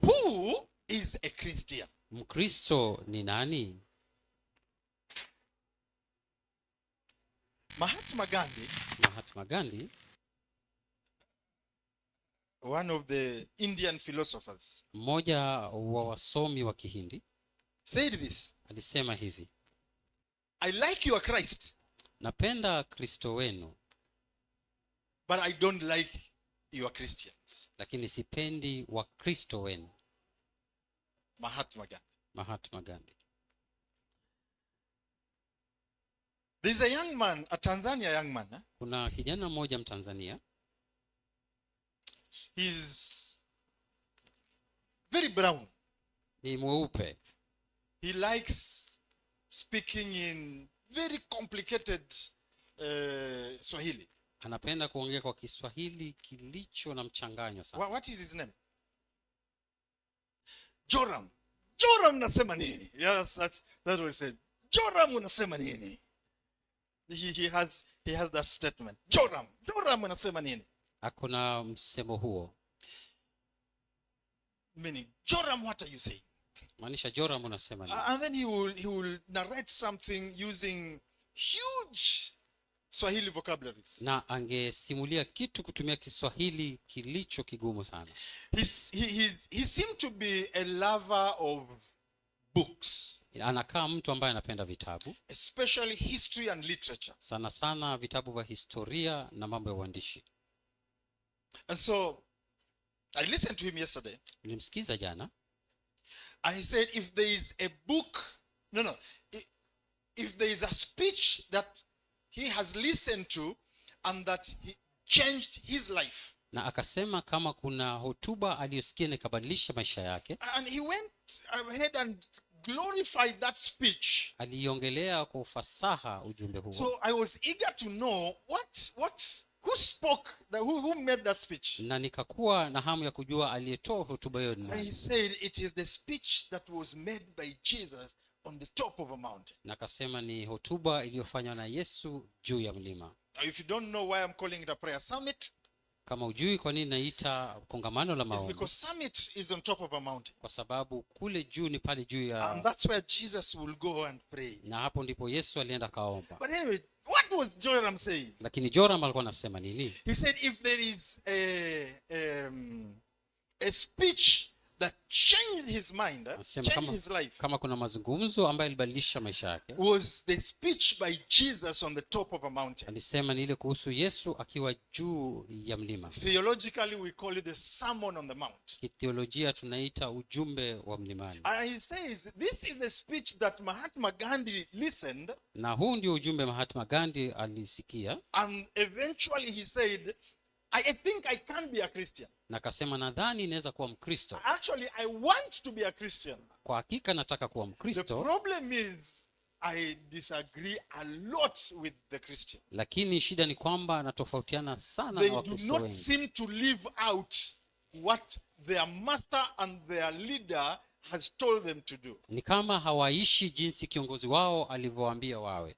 Who is a Christian? Mkristo ni nani? Mahatma Gandhi, Mahatma Gandhi, one of the Indian philosophers, mmoja wa wasomi wa Kihindi, said this: alisema hivi: I like your Christ, napenda Kristo wenu, but I don't like your Christians. lakini sipendi wa Kristo wenu. Mahatma Gandhi. Mahatma Gandhi. There's a young man, a Tanzania young man. Kuna kijana mmoja Mtanzania, He's very brown. ni mweupe. He likes speaking in very complicated Swahili. Anapenda kuongea kwa Kiswahili kilicho na mchanganyo sana. What is his name? Joram. Joram nasema nini? Yes, that's what he said. Joram unasema nini? He has that statement. Joram unasema nini? Hakuna msemo huo. Meaning, Joram, what are you saying? Maanisha Joram unasema nini? And then he will narrate something using huge Swahili vocabularies. Na angesimulia kitu kutumia Kiswahili kilicho kigumu sana. He seemed to be a lover of books, Anakaa mtu ambaye anapenda vitabu, especially history and literature. sana sana vitabu vya historia na mambo ya uandishi. And so I listened to him yesterday, Nilimsikiza jana, and he said if there is a book, if there is a speech that he has listened to and that he changed his life. na akasema kama kuna hotuba aliyosikia na ikabadilisha maisha yake, And he went ahead and glorified that speech. aliongelea kwa ufasaha ujumbe huo. So I was eager to know who spoke, who made that speech. Na nikakuwa na hamu ya kujua aliyetoa hotuba hiyo ni And he nani. said it is the speech that was made by Jesus on the top of a mountain. Na akasema ni hotuba iliyofanywa na Yesu juu ya mlima. Now, if you don't know why I'm calling it a prayer summit, Kama ujui kwa nini naita kongamano la it's maombi, because summit is on top of a mountain. kwa sababu kule juu ni pale juu And ya, that's where Jesus will go and pray. na hapo ndipo Yesu alienda kaomba. But anyway, what was Joram saying? Lakini Joram alikuwa anasema nini? He said if there is a speech that changed his mind, Anasema changed his life, kama kuna mazungumzo ambayo ilibadilisha maisha yake, was the speech by Jesus on the top of a mountain. alisema ni ile kuhusu Yesu akiwa juu ya mlima. Theologically, we call it the Sermon on the Mount. Kithiolojia tunaita ujumbe wa mlimani. And he says, this is the speech that Mahatma Gandhi listened, Na huu ndio ujumbe Mahatma Gandhi alisikia, and eventually he said, I think I can be a Christian. na akasema nadhani inaweza kuwa Mkristo. Actually, I want to be a Christian. Kwa hakika nataka kuwa The Mkristo, problem is, I disagree a lot with the Christians. lakini shida ni kwamba natofautiana sana They na do Wakristo not wengi. seem to live out what their master and their leader has told them to do. Ni kama hawaishi jinsi kiongozi wao alivyowaambia wawe.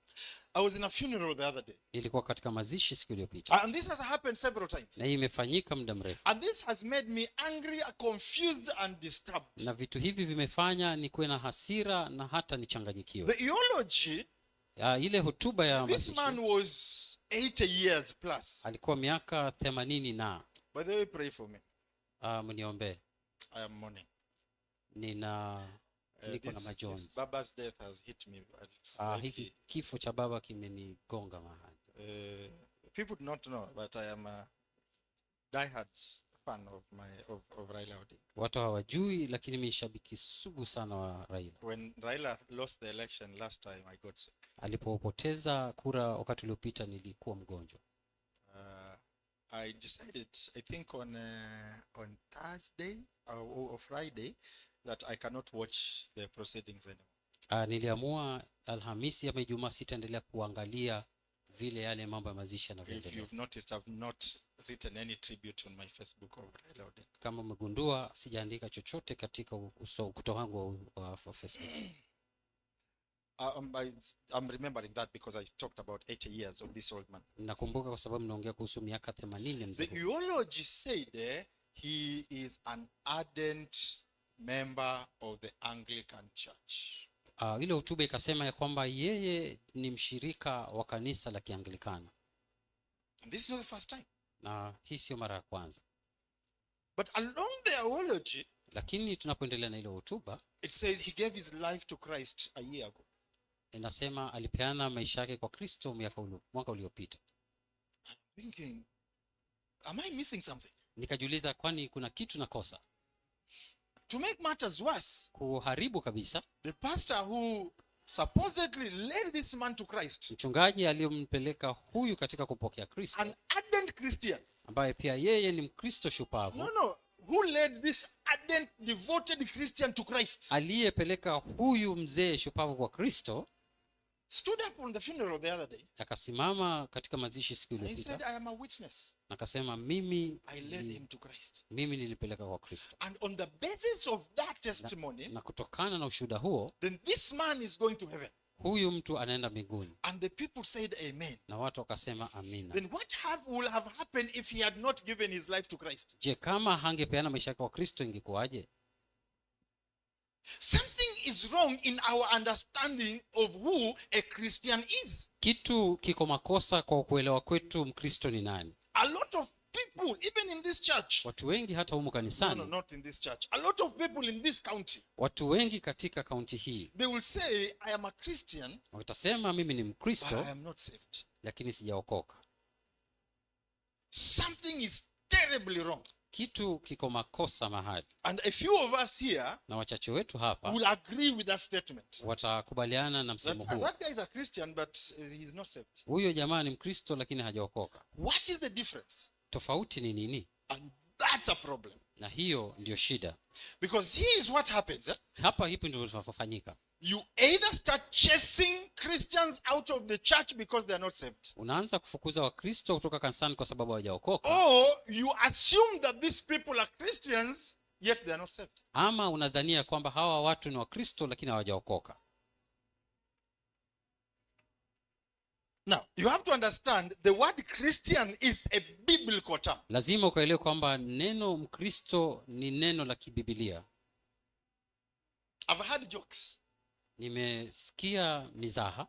I was in a funeral the other day, Nilikuwa katika mazishi siku iliyopita, and this has happened several times. na hii imefanyika muda mrefu, And this has made me angry, confused, and disturbed. na vitu hivi vimefanya nikuwe na hasira na hata nichanganyikiwe. The eulogy, Ile hotuba ya this mazishi, man was 80 years plus. alikuwa miaka 80 na By the way, pray for me. mniombee, I am mourning. niko na This majonzi. Baba's death has hit me. It's Hiki kifo cha baba kimenigonga mahali. people do not know, but I am a diehard fan of Raila Odinga. Watu hawajui, lakini mimi shabiki sugu sana wa Raila. When Raila lost the election last time, I got sick. Alipopoteza kura wakati uliopita nilikuwa mgonjwa. I decided, I think on Thursday or Friday, that I cannot watch the proceedings anymore. Niliamua Alhamisi ama Ijumaa sitaendelea kuangalia vile yale mambo ya mazishi If yanavyoendelea. you've noticed, I've not written any tribute on my Facebook of Raila Odinga. Kama umegundua, sijaandika chochote katika ukuta wangu wa Facebook. I'm remembering that because I talked about 80 years of this old man. Nakumbuka kwa sababu naongea kuhusu miaka 80 ya mzee The huyu. eulogy said he is an ardent member of the Anglican Church. Ile hotuba ikasema ya kwamba yeye ni mshirika wa kanisa la Kianglikana. And this is not the first time. Na hii sio mara ya kwanza. But along the theology, Lakini tunapoendelea na ile hotuba, it says he gave his life to Christ a year ago. inasema alipeana maisha yake kwa Kristo mwaka uliopita. Thinking, am I missing something? Nikajiuliza, kwani kuna kitu nakosa? To make matters worse, Kuharibu kabisa, the pastor who supposedly led this man to Christ, mchungaji aliyompeleka huyu katika kupokea Kristo, an ardent Christian, ambaye pia yeye ni Mkristo shupavu, who led this ardent, devoted Christian to Christ, aliyepeleka huyu mzee shupavu kwa Kristo, stood up on the funeral the other day. akasimama katika mazishi siku And he said, iliyopita, I am a witness. na akasema mimi I led him to Christ. nilipeleka kwa Kristo. And on the basis of that testimony, Na kutokana na ushuhuda huo, then this man is going to heaven. huyu mtu anaenda mbinguni. And the people said amen. Na watu wakasema amina. Then what would have happened if he had not given his life to Christ? Je, kama hangepeana maisha yake kwa Kristo ingekuwaje? Something is wrong in our understanding of who a Christian is. Kitu kiko makosa kwa kuelewa kwetu Mkristo ni nani. A lot of people, even in this church, Watu wengi hata humu kanisani, not in this church, a lot of people in this county, watu wengi katika kaunti hii they will say, I am a Christian, watasema mimi ni but Mkristo I am not saved. lakini sijaokoka. Something is terribly wrong. Kitu kiko makosa mahali. And a few of us here Na wachache wetu hapa will agree with that statement. watakubaliana na msemo huo. That guy is a Christian, but he's not saved. Huyo jamaa ni Mkristo lakini hajaokoka. What is the difference? Tofauti ni nini? And that's a problem. Na hiyo ndio shida. Because here is what happens. Hapa hipi ndio vinafanyika. You either start chasing Christians out of the church because they are not saved, Unaanza kufukuza Wakristo kutoka kanisani kwa sababu hawajaokoka, or you assume that these people are Christians yet they are not saved. ama unadhania kwamba hawa watu ni Wakristo lakini hawajaokoka. Now, you have to understand the word Christian is a biblical term. Lazima ukaelewe kwamba neno Mkristo ni neno la kibibilia. I've heard jokes Nimesikia mizaha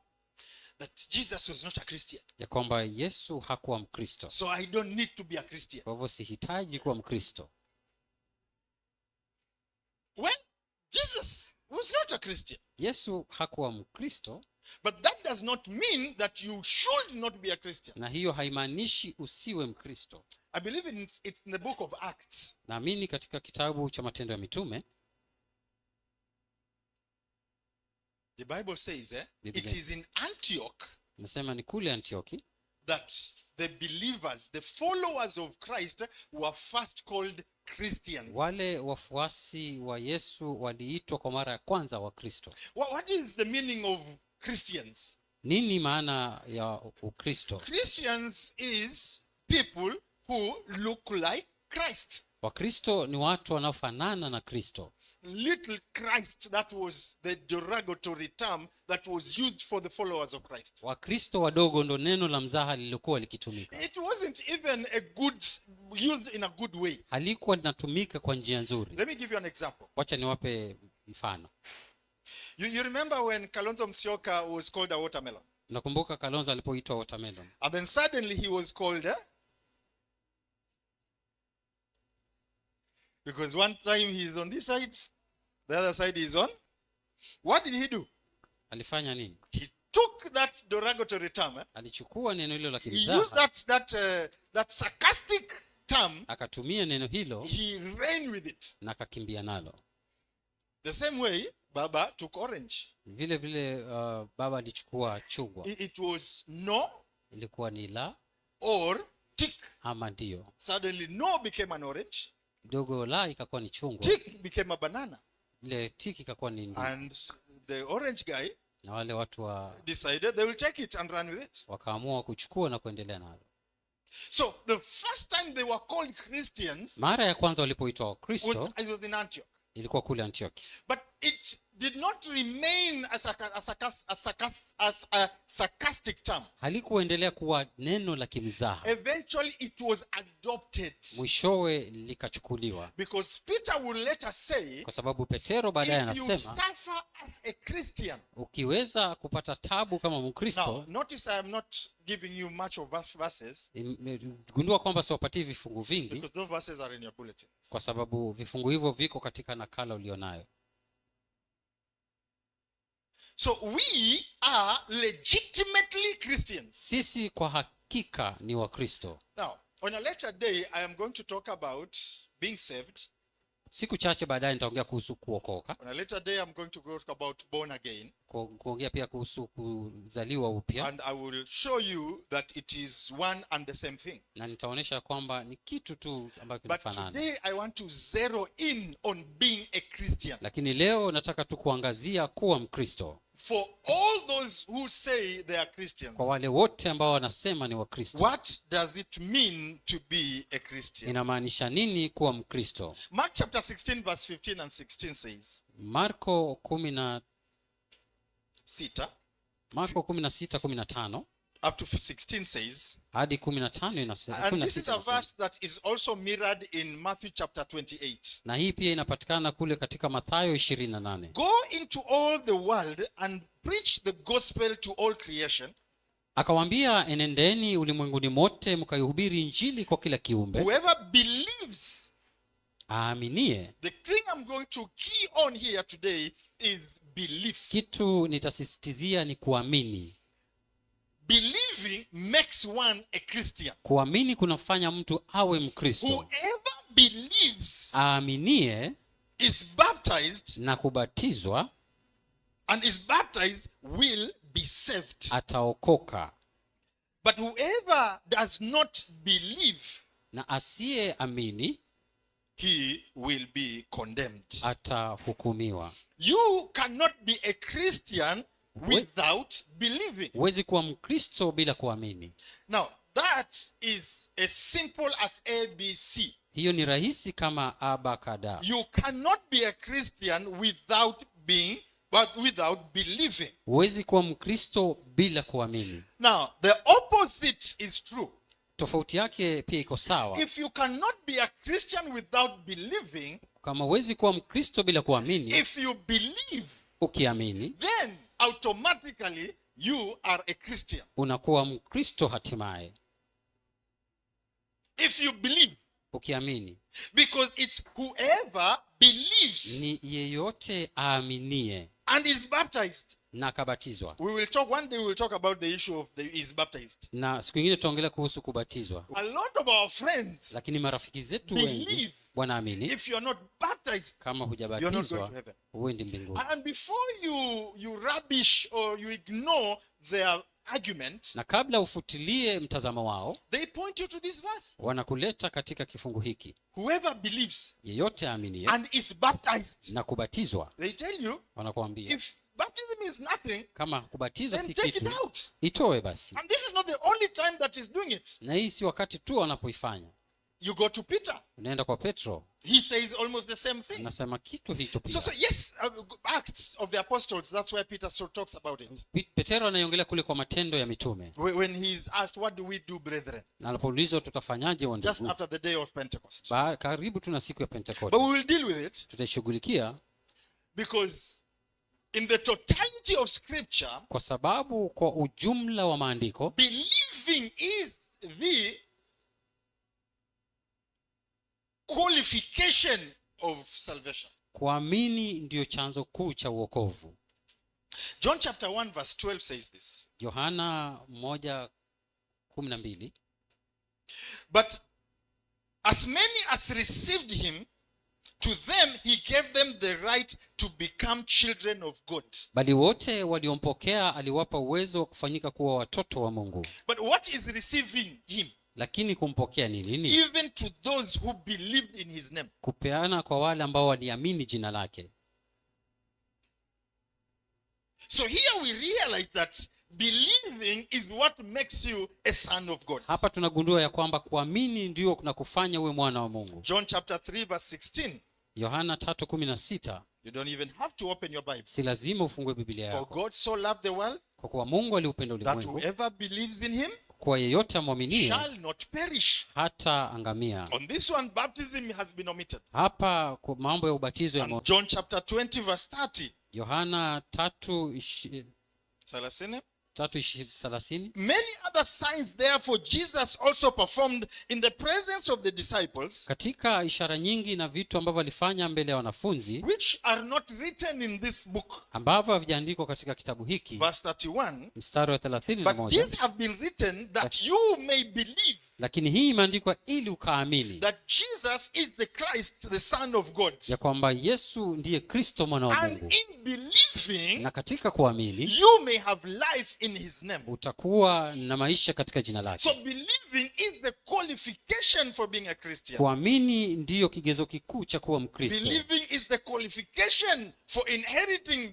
that Jesus was not a Christian, ya kwamba Yesu hakuwa Mkristo, so I don't need to be a Christian. kwa hivyo sihitaji kuwa Mkristo. Well, Jesus was not a Christian, Yesu hakuwa Mkristo, but that does not mean that you should not be a Christian. na hiyo haimaanishi usiwe Mkristo. I believe it's in the book of Acts. Naamini katika kitabu cha Matendo ya Mitume, The Bible says it Biblia is in Antioch nasema ni kule Antioki that the believers, the followers of Christ, were first called Christians. wale wafuasi wa Yesu waliitwa kwa mara ya kwanza Wakristo. What is the meaning of Christians? Nini maana ya Ukristo? Christians is people who look like Christ. Wakristo ni watu wanaofanana na Kristo. Little Christ, that was the derogatory term that was used for the followers of Christ. Wakristo wadogo ndo neno la mzaha lililokuwa likitumika. It wasn't even used in a good way. Halikuwa linatumika kwa njia nzuri. Let me give you an example. Wacha niwape mfano. You remember when Kalonzo Musyoka was called a watermelon? Nakumbuka Kalonzo alipoitwa watermelon. And then suddenly he was called because one time he is on this side, the other side is on. What did he do? Alifanya nini? He took that derogatory term. Alichukua neno hilo la He used kimzaha, that sarcastic term. akatumia neno hilo He ran with it. na akakimbia nalo. The same way Baba took orange. Vile vile baba alichukua chungwa. It was no Ilikuwa ni la or tick. ama ndio. Suddenly no became an orange. Kidogo la ikakuwa ni chungwa. Tick became a banana. Ile tiki ikakuwa ni ndio. And the orange guy Na wale watu decided they will take it and run with it. wakaamua kuchukua na kuendelea nalo. So the first time they were called Christians Mara ya kwanza walipoitwa Wakristo it was in Antioch. ilikuwa kule Antioki. But did not remain as a sarcastic term. Halikuendelea kuwa neno la kimzaha. Eventually it was adopted. Mwishowe likachukuliwa. Because Peter will later say, Kwa sababu Petero baadaye if you anasema, suffer as a Christian. ukiweza kupata tabu kama Now, Mkristo. notice I am not giving you much of verses. Gundua kwamba siwapatii vifungu vingi, Because those verses are in your bulletins. kwa sababu vifungu hivyo viko katika nakala ulionayo. So we are legitimately Christians. Sisi kwa hakika ni Wakristo. Now, on a later day, I am going to talk about being saved. Siku chache baadaye nitaongea kuhusu kuokoka. On a later day, I'm going to talk about born again. Kuongea pia kuhusu kuzaliwa upya. And I will show you that it is one and the same thing. Na nitaonyesha kwamba ni kitu tu ambacho But kinafanana. today, I want to zero in on being a Christian. Lakini leo nataka tu kuangazia kuwa Mkristo. For all those who say they are Christians, Kwa wale wote ambao wanasema ni Wakristo, what does it mean to be a Christian? inamaanisha nini kuwa Mkristo? Mark chapter 16 verse 15 and 16 says, Marko 16:15 up to 16 says, hadi 15 inasema. and this is a verse that is also mirrored in Matthew chapter 28. Na hii pia inapatikana kule katika Mathayo 28. Go into all the world and preach the gospel to all creation. Akawaambia, enendeni ulimwenguni mote mkaihubiri injili kwa kila kiumbe. Whoever believes, Aaminie. the thing I'm going to key on here today is belief. Kitu nitasisitizia ni kuamini. Believing makes one a Christian. Kuamini kunafanya mtu awe Mkristo. Whoever believes Aaminie is baptized, na kubatizwa and is baptized will be saved. ataokoka. But whoever does not believe, Na asiyeamini he will be condemned. atahukumiwa. You cannot be a Christian without believing. Huwezi kuwa Mkristo bila kuamini. Now, that is as simple as ABC. Hiyo ni rahisi kama abakada. You cannot be a Christian without believing. Huwezi kuwa Mkristo bila kuamini. Now, the opposite is true. Tofauti yake pia iko sawa. If you cannot be a Christian without believing, Kama huwezi kuwa Mkristo bila kuamini, if you believe, ukiamini then automatically you are a Christian. unakuwa Mkristo hatimaye. If you believe, Ukiamini because it's whoever believes ni yeyote aaminie and is baptized. na akabatizwa. One day we will talk about the issue of is baptized. Na siku nyingine tutaongelea kuhusu kubatizwa. A lot of our friends, Lakini marafiki zetu Believe. wengi wanaamini if you are not baptized, kama you're not going hujabatizwa to heaven. huendi mbinguni. And before you rubbish or you ignore their argument, Na kabla ufutilie mtazamo wao, they point you to this verse. wanakuleta katika kifungu hiki. Whoever believes Yeyote aaminie and is baptized, na kubatizwa, they tell you, wanakuambia if baptism is nothing, kama kubatizwa then si take it kitu, out. itoe basi. And this is not the only time that is doing it. Na hii si wakati tu wanapoifanya. You go to Peter. Unaenda kwa Petro, He says almost the same thing. anasema kitu hicho pia. So yes, Acts of the Apostles, that's where Peter so talks about it. Petero anaiongelea kule kwa Matendo ya Mitume. When he's asked, what do we do, brethren? Na anapoulizwa tutafanyaje Just wandugu, after the day of Pentecost. karibu tuna siku ya But Pentekoste. we will deal with it Tutaishughulikia because in the totality of Scripture, kwa sababu kwa ujumla wa maandiko, believing is the qualification of salvation. kuamini ndiyo chanzo kuu cha uokovu. John chapter 1 verse 12 says this. Yohana 1:12, But as many as received him, to them he gave them the right to become children of God. bali wote waliompokea aliwapa uwezo wa kufanyika kuwa watoto wa Mungu. But what is receiving him? Lakini kumpokea ni nini? Even to those who believed in his name. Kupeana kwa wale ambao waliamini jina lake. So here we realize that believing is what makes you a son of God. Hapa tunagundua ya kwamba kuamini ndio kunakufanya uwe mwana wa Mungu. John chapter 3 verse 16. Yohana 3:16, You don't even have to open your Bible. Si lazima ufungue Biblia For yako. God so loved the world Kwa kuwa Mungu aliupenda that ulimwengu, whoever believes in him kwa yeyote amwaminie shall not perish. hata angamia. On this one, baptism has been omitted. Hapa kwa mambo ya ubatizo And ya John chapter 20 verse 30. Yohana 3:30. Many other signs therefore Jesus also performed in the presence of the disciples, Katika ishara nyingi na vitu ambavyo alifanya mbele ya wanafunzi, which are not written in this book. ambavyo havijaandikwa katika kitabu hiki. Verse 31. Mstari wa But 31. these have been written that you may believe Lakini hii imeandikwa ili ukaamini that Jesus is the Christ, the Son of God. ya kwamba Yesu ndiye Kristo mwana wa And Mungu, in believing, na katika kuamini you may have life in his name. utakuwa na maisha katika jina lake. So believing is the qualification for being a Christian. Kuamini ndiyo kigezo kikuu cha kuwa Mkristo. Believing is the qualification for inheriting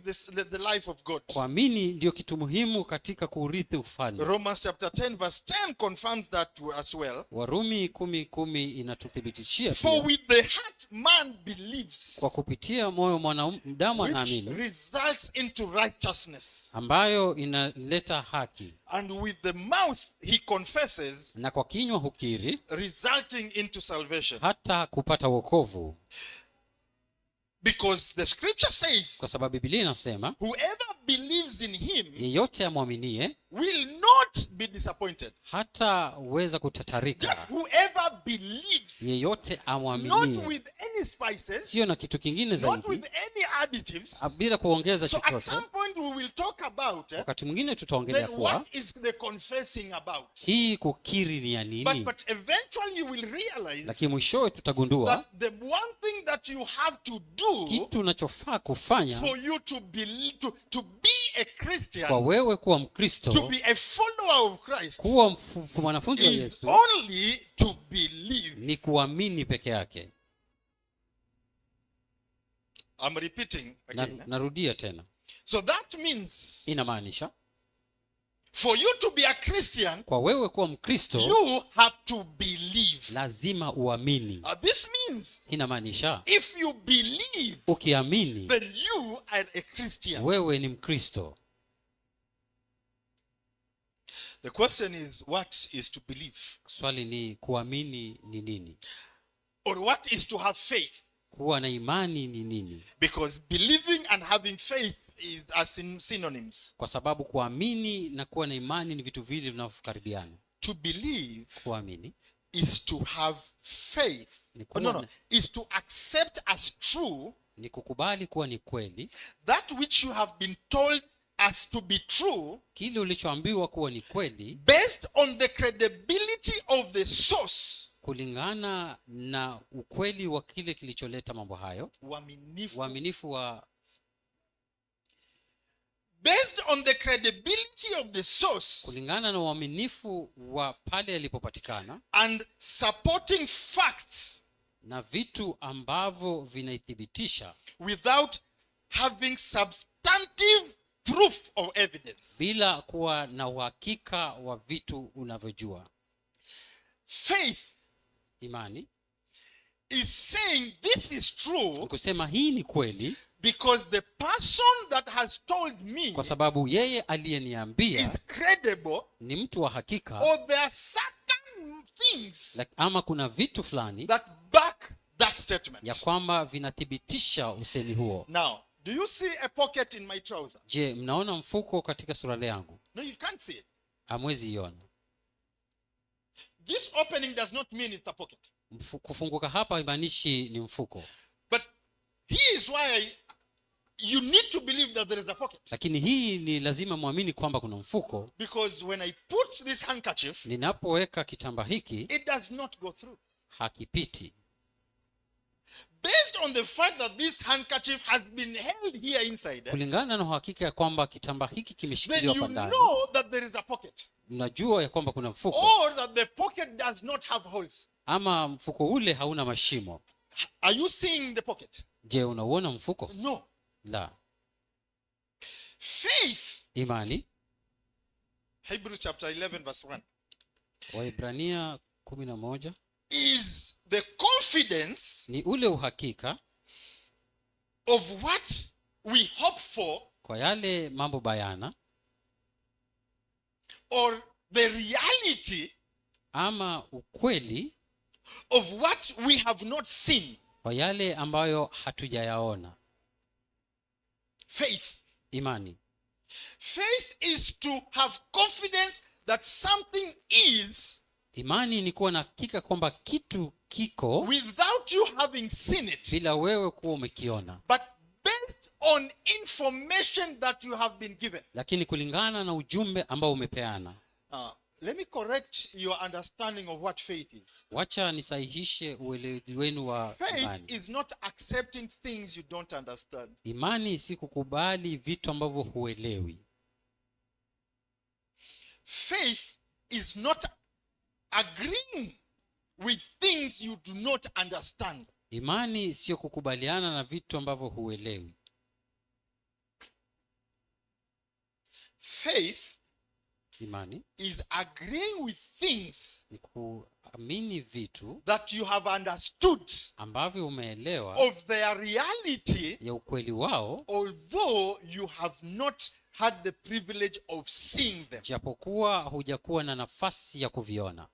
the life of God. Kuamini ndiyo kitu muhimu katika kuurithi ufalme. Romans chapter 10 verse 10 confirms that as well. Warumi 10:10 inatuthibitishia For pia, with the heart man believes, kwa kupitia moyo mwanadamu which anaamini, results into righteousness. ambayo inaleta haki, And with the mouth he confesses, na kwa kinywa hukiri, resulting into salvation. hata kupata wokovu. Because the scripture Kwa says, sababu Biblia inasema whoever believes in him yeyote amwaminie will not be disappointed. hataweza Just kutatarika. whoever believes, Yeyote not amwaminie, with any spices, sio na kitu kingine not zaidi, with any additives. bila kuongeza So at chochote. some point we will talk about Wakati mwingine tutaongelea then kuwa what is the confessing about. hii kukiri ni ya nini, But eventually you will realize lakini mwishowe tutagundua that the one thing that you have to do kitu unachofaa kufanya for you to be a Christian, kwa wewe kuwa to Mkristo, be a follower of Christ, kuwa mwanafunzi wa is Yesu, only to believe. ni kuamini peke yake. I'm repeating again. Narudia tena, So that means inamaanisha for you to be a Christian, kwa wewe kuwa Mkristo you have to believe. lazima uamini. This means Inamaanisha if you believe, ukiamini, then you are a Christian. wewe ni Mkristo. The question is, what is to believe? Swali ni kuamini ni nini, Or what is to have faith? kuwa na imani ni nini? Because believing and having faith are synonyms. Kwa sababu kuamini na kuwa na imani ni vitu vile vinavyokaribiana. To believe Kuamini is to have faith. Is to accept as true ni kukubali kuwa ni kweli that which you have been told as to be true, kile ulichoambiwa kuwa ni kweli, based on the credibility of the source. kulingana na ukweli wa kile kilicholeta mambo hayo, uaminifu wa, based on the credibility of the source, kulingana na uaminifu wa pale yalipopatikana, and supporting facts na vitu ambavyo vinaithibitisha without having substantive proof or evidence. bila kuwa na uhakika wa vitu unavyojua. Faith Imani is saying this is true kusema hii ni kweli because the person that has told me kwa sababu yeye aliyeniambia is credible, ni mtu wa hakika, or there are certain things ama kuna vitu fulani that back that statement. ya kwamba vinathibitisha usemi huo. Now, do you see a pocket in my trouser? Je, mnaona mfuko katika suruali yangu? No, you can't see it. Hamwezi iona. This opening does not mean it's a pocket. Kufunguka hapa haimaanishi ni mfuko. But here is why you need to believe that there is a pocket. Lakini hii ni lazima muamini kwamba kuna mfuko. Because when I put this handkerchief, ninapoweka kitamba hiki, it does not go through. Hakipiti. Based on the fact that this handkerchief has been held here inside, kulingana na uhakika ya kwamba kitamba hiki then kimeshikiliwa you hapa ndani, know that there is a pocket. unajua ya kwamba kuna mfuko, Or that the pocket does not have holes. ama mfuko ule hauna mashimo. Are you seeing the pocket? Je, unauona mfuko? No. La. Faith, Imani, Hebrews chapter 11 verse 1, Waebrania 11, is the confidence ni ule uhakika of what we hope for, kwa yale mambo bayana or the reality ama ukweli of what we have not seen. kwa yale ambayo hatujayaona. Faith. Imani. Faith is to have confidence that something is, Imani ni kuwa na hakika kwamba kitu kiko without you having seen it, bila wewe kuwa umekiona, but based on information that you have been given. lakini kulingana na ujumbe ambao umepeana. Let me correct your understanding of what faith is. Wacha nisahihishe uelewi wenu wa Faith imani. is not accepting things you don't understand. Imani si kukubali vitu ambavyo huelewi. Faith is not agreeing with things you do not understand. Imani sio kukubaliana na vitu ambavyo huelewi. Faith Imani is agreeing with things ni kuamini vitu that you have understood ambavyo umeelewa of their reality, ya ukweli wao, although you have not had the privilege of seeing them. japokuwa hujakuwa na nafasi ya kuviona.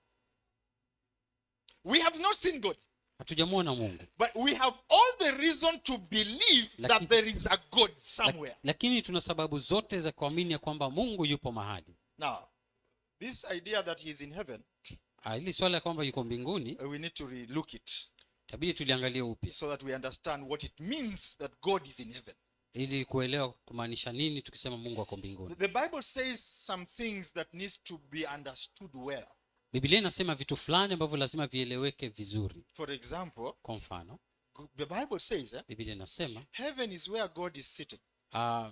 We have not seen God, Hatujamwona Mungu, but we have all the reason to believe that there is a God somewhere. lakini tuna sababu zote za kuamini ya kwamba Mungu yupo mahali. Now, this idea that he is in heaven, Hili swala ya kwamba yuko mbinguni, we need to relook it tabidi tuliangalie upya so that we understand what it means that God is in heaven. ili kuelewa kumaanisha nini tukisema Mungu ako mbinguni. The Bible says some things that needs to be understood well. Biblia inasema vitu fulani ambavyo lazima vieleweke vizuri. For example, Kwa mfano, the Bible says Biblia inasema heaven is where God is sitting.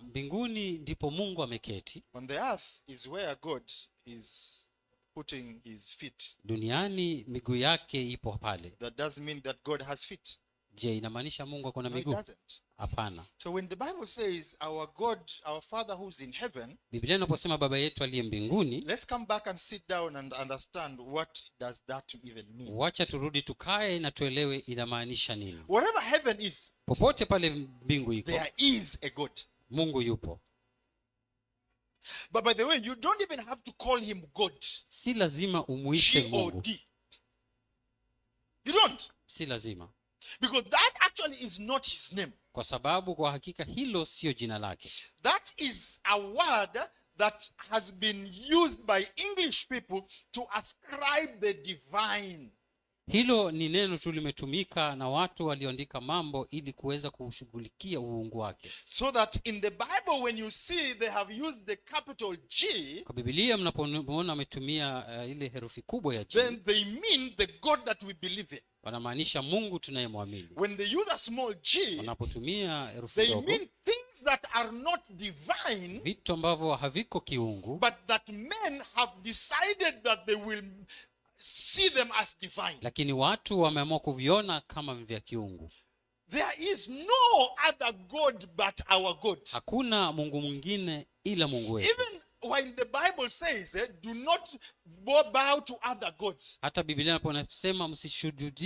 mbinguni ndipo Mungu ameketi, On the earth is where God is putting his feet. duniani miguu yake ipo pale. That doesn't mean that God has feet. Je, inamaanisha Mungu ako na No, it miguu? doesn't. Hapana. So when the Bible says our God, our Father who's in heaven, Biblia inaposema baba yetu aliye mbinguni, let's come back and sit down and understand what does that even mean. wacha turudi tukae na tuelewe inamaanisha nini. Wherever heaven is, Popote pale mbingu iko, there is a God. Mungu yupo. But by the way, you don't even have to call him God. Si lazima umuite Mungu. G-O-D. You don't. Si lazima. Because that actually is not his name. Kwa sababu kwa hakika hilo sio jina lake. That is a word that has been used by English people to ascribe the divine. Hilo ni neno tu limetumika na watu walioandika mambo ili kuweza kushughulikia uungu wake. So that in the Bible when you see they have used the capital G, Kwa Biblia mnapoona wametumia ile herufi kubwa ya G, then they mean the God that we believe in. wanamaanisha Mungu tunayemwamini. When they use a small g, Wanapotumia herufi they ndogo, mean things that are not divine, vitu ambavyo haviko kiungu, but that men have decided that they will see them as divine. lakini watu wameamua kuviona kama vya kiungu. There is no other God but our God. Hakuna Mungu mwingine ila Mungu wetu. Even while the Bible says, do not bow to other gods. Hata Biblia inaposema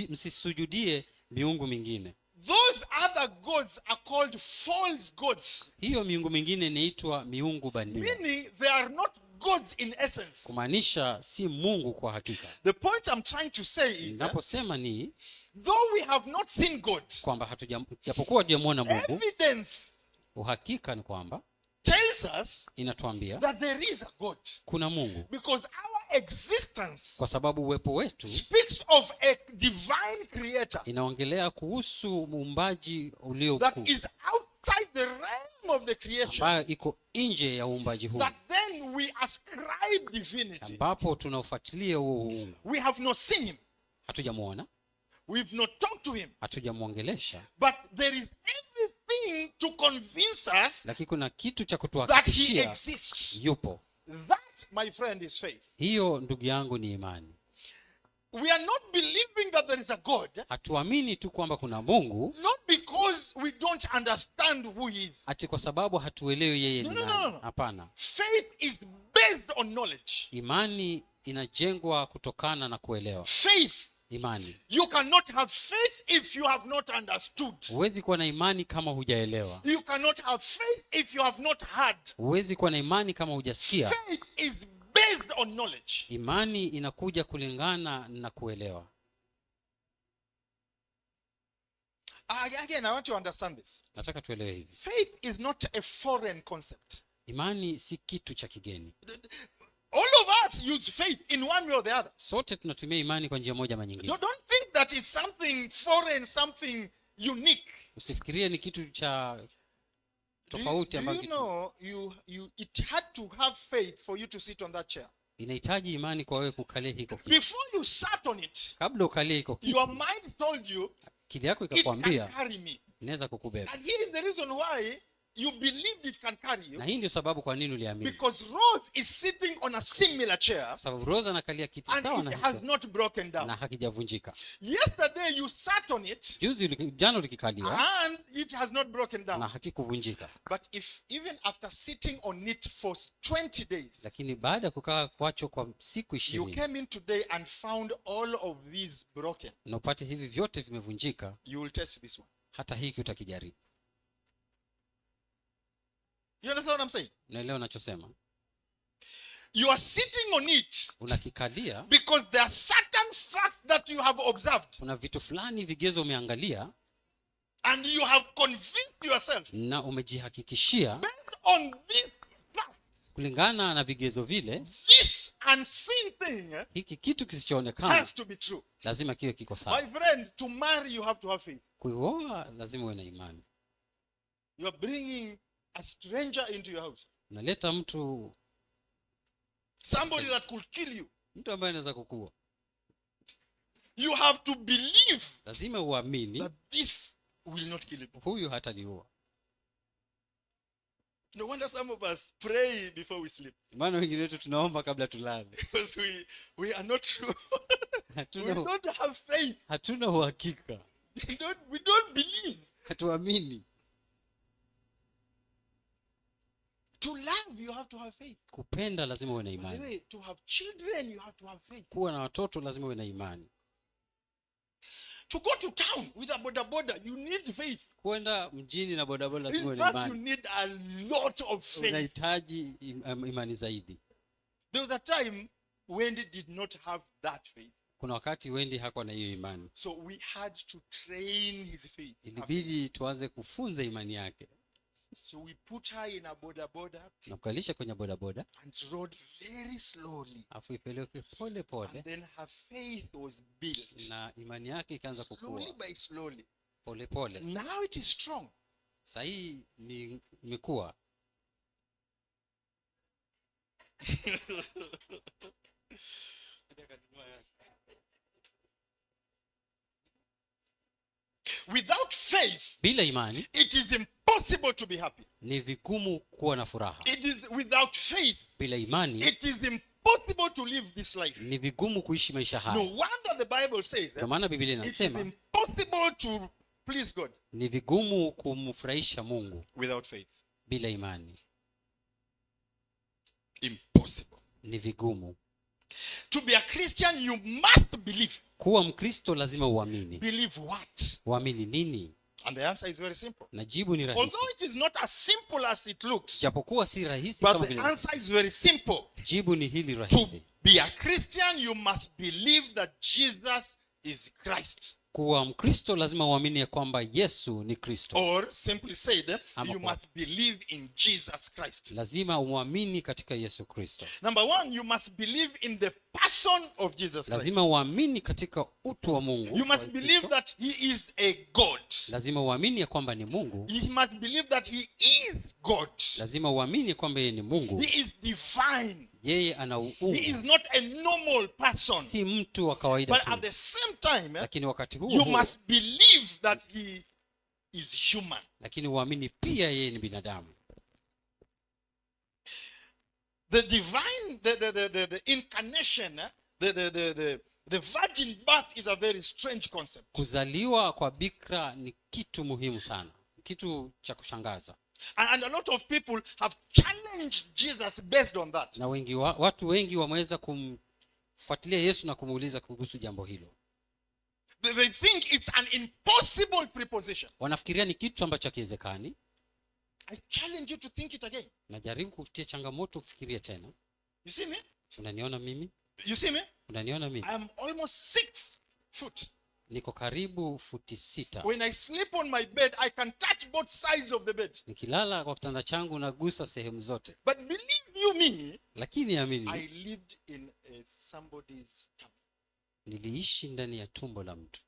msisujudie miungu mingine, Those other gods are called false gods. hiyo miungu mingine inaitwa miungu bandia, Meaning they are not gods in essence. kumaanisha si Mungu kwa hakika. The point I'm trying to say is, Ninaposema ni though we have not seen God, kwamba japokuwa hatujamuona Mungu, evidence uhakika ni kwamba tells us inatuambia that there is a God. kuna Mungu, Because our existence kwa sababu uwepo wetu speaks of a divine creator inaongelea kuhusu muumbaji ulio that mkuu, is outside the realm of the creation, ambayo iko nje ya uumbaji huu, that then we ascribe divinity. ambapo tunaufuatilia huo uungu. We have not seen him. Hatujamuona, We've not talked to him. hatujamuongelesha, But there is everything to convince us lakini kuna kitu cha that he kutuhakikishia exists. yupo. That, my friend, is faith. Hiyo ndugu yangu ni imani. We are not believing that there is a God, Hatuamini tu kwamba kuna Mungu not because we don't understand who he is. ati kwa sababu hatuelewi yeye ni No, no, nani. no. Hapana. Faith is based on knowledge. Imani inajengwa kutokana na kuelewa. Faith Imani. You cannot have faith if you have not understood. Huwezi kuwa na imani kama hujaelewa. You cannot have faith if you have not heard. Huwezi kuwa na imani kama hujasikia. Faith is based on knowledge. Imani inakuja kulingana na kuelewa. Again, I want to understand this. Nataka tuelewe hivi. Faith is not a foreign concept. Imani si kitu cha kigeni. All of us use faith in one way or the other. Sote tunatumia imani kwa njia moja ama nyingine. Don't think that it's something foreign, something unique. Usifikirie ni kitu cha tofauti Do you know it had to have faith for you to sit on that chair. Inahitaji imani kwa wewe kukalia hiko kiti. Before you sat on it, Kabla ukalie hiko kiti, your mind told you akili yako it can ikakwambia carry me. inaweza kukubeba. And here is the reason why you believed it can carry you. Na hii ndio sababu kwa nini uliamini. Because Rose is sitting on a similar chair Sababu Rosa anakalia kiti sawa and na it has hicho not broken down. na hakijavunjika. Yesterday you sat on it Jana ulikikalia and it has not broken down. na hakikuvunjika. But if even after sitting on it for 20 days, Lakini baada ya kukaa kwacho kwa siku you 20 came in today and found all of these broken, na upate hivi vyote vimevunjika, you will test this one. hata hiki utakijaribu. You understand what I'm saying? Unaelewa ninachosema? You are sitting on it Unakikalia because there are certain facts that you have observed kuna vitu fulani vigezo umeangalia and you have convinced yourself na umejihakikishia based on this fact, kulingana na vigezo vile, this unseen thing hiki kitu kisichoonekana has to be true. lazima kiwe kiko sawa. My friend, to marry you have to have faith. Kuoa lazima uwe na imani. You are bringing a stranger into your house, Unaleta mtu somebody that could kill you. ambaye anaweza kukua. You have to believe Lazima uamini that this will not kill you. huyu hataniua. No wonder some of us pray before we sleep, Maana wengine wetu tunaomba kabla tulale. because we are not we Hatuna don't have faith. hatuna uhakika. We don't believe. Hatuamini. To love, you have to have faith. Kupenda lazima uwe na By the imani. way, to have children, you have to have faith. Kuwa na watoto lazima uwe na imani. To go to town with a boda, you need faith. Kwenda mjini na bodaboda lazima In uwe na fact, you imani. need a lot of faith. Unahitaji imani zaidi. There was a time Wendy did not have that faith. Kuna wakati Wendy hakuwa na hiyo imani. So we had to train his faith. Ilibidi tuanze kufunza imani yake. So we put her in a boda Na kukalisha kwenye bodaboda, and rode very slowly. afu ipeleke pole pole, And then her faith was built na imani yake ikaanza slowly kukua by slowly. pole pole. Now it is strong. Sasa hii ni imekuwa. Without faith, Bila imani it is impossible to be happy. ni vigumu kuwa na furaha. It is without faith, Bila imani it is impossible to live this life. ni vigumu kuishi maisha No haya. wonder the Bible says Ndio maana Biblia it is inasema impossible to please God ni vigumu kumfurahisha Mungu without faith. bila imani. Impossible. Ni vigumu. To be a Christian, you must believe. Kuwa Mkristo lazima uamini. Believe what? Uamini nini? And the answer is very simple. Na jibu ni rahisi. Although it is not as simple as it looks, Japokuwa si rahisi but kama the vile. answer is very simple. Jibu ni hili To rahisi. be a Christian, you must believe that Jesus is Christ. Kuwa Mkristo lazima uamini ya kwamba Yesu ni Kristo. Or simply said, Ama you kwa- must believe in Jesus Christ. Lazima uamini katika Yesu Kristo. Number one, you must believe in the person of Jesus Christ. Lazima uamini katika utu wa Mungu. You must wa believe Kristo. that he is a God. Lazima uamini ya kwamba ni Mungu. You must believe that he is God. Lazima uamini ya kwamba yeye ni Mungu. He is divine. Yeye ana He is uungu. not a normal person. Si mtu wa kawaida But at tu. the same time, Lakini wakati huo you huo, must believe that he is human. lakini uamini pia yeye ni binadamu. The divine, the incarnation, the virgin birth is a very strange concept. Kuzaliwa kwa bikira ni kitu muhimu sana. Kitu cha kushangaza. And a lot of people have challenged Jesus based on that. Na watu wengi wameweza kumfuatilia Yesu na kumuuliza kuhusu jambo hilo. They think it's an impossible preposition. Wanafikiria ni kitu ambacho hakiwezekani. I challenge you to think it again. Najaribu kukutia changamoto kufikiria tena. You see me? Unaniona mimi? You see me? Unaniona mimi? I am almost 6 foot. Niko karibu futi 6. When I sleep on my bed, I can touch both sides of the bed. Nikilala kwa kitanda changu nagusa sehemu zote. But believe you me, Lakini amini, I lived in somebody's tummy. niliishi ndani ya tumbo la mtu.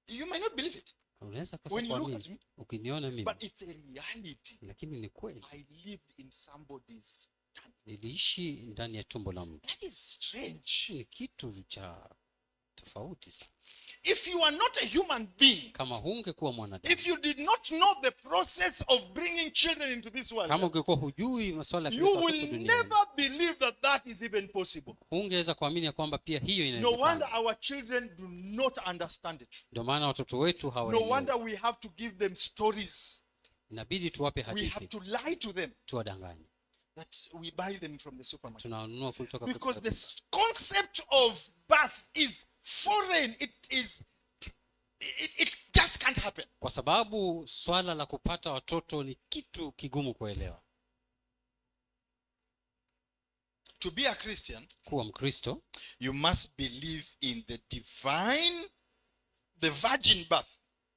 You might not believe it Unaweza when you look kuamini at me, ukiniona mimi, but it's a reality. lakini ni kweli. I lived in somebody's tummy. Niliishi ndani ya tumbo la mtu. That is strange. Ni kitu cha tofauti sana. If you are not a human being, Kama hungekuwa mwanadamu, if you did not know the process of bringing children into this world, kama ungekuwa hujui masuala ya you kuleta watoto will duniani, never believe that that is even possible. hungeweza kuamini ya kwamba pia hiyo No inawezekana. wonder our children do not understand it. Ndio maana watoto wetu No hawaelewi. wonder we have to give them stories. Inabidi tuwape We have hadithi, to lie to them tuwadanganye. that we buy them from the supermarket. Tunanunua kutoka Because katika the concept of birth is foreign. It just can't happen. kwa sababu swala la kupata watoto ni kitu kigumu kuelewa. To be a Christian, Kuwa Mkristo you must believe in the virgin birth.